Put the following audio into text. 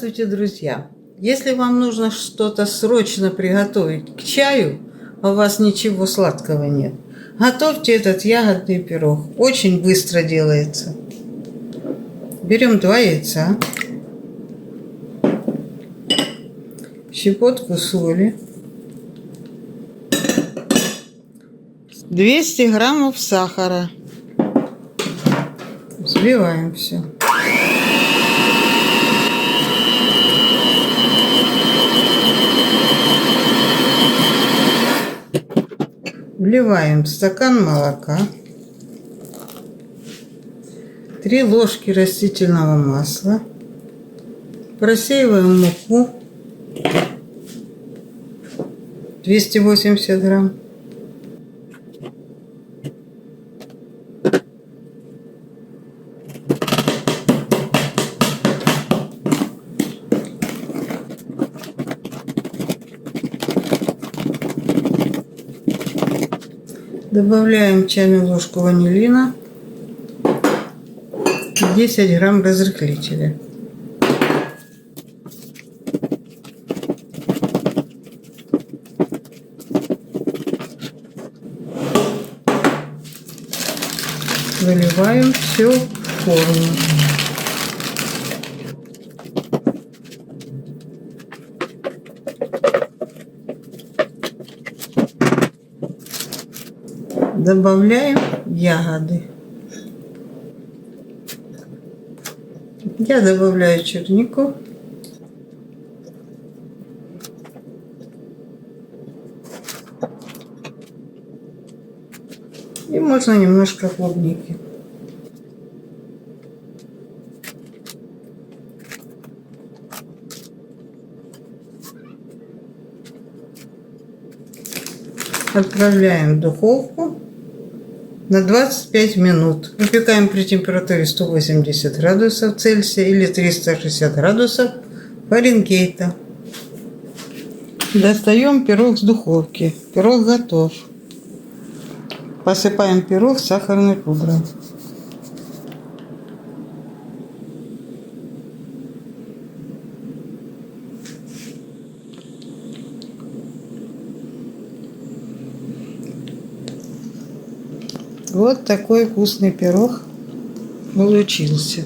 Здравствуйте, друзья! Если вам нужно что-то срочно приготовить к чаю, а у вас ничего сладкого нет, готовьте этот ягодный пирог. Очень быстро делается. Берем 2 яйца, щепотку соли, 200 граммов сахара. Взбиваем все. Вливаем стакан молока, 3 ложки растительного масла, просеиваем муку 280 грамм, добавляем чайную ложку ванилина, 10 грамм разрыхлителя. Выливаем все в форму. Добавляем ягоды. Я добавляю чернику. И можно немножко клубники. Отправляем в духовку на 25 минут. Выпекаем при температуре 180 градусов Цельсия или 360 градусов Фаренгейта. Достаем пирог с духовки. Пирог готов. Посыпаем пирог сахарной пудрой. Вот такой вкусный пирог получился.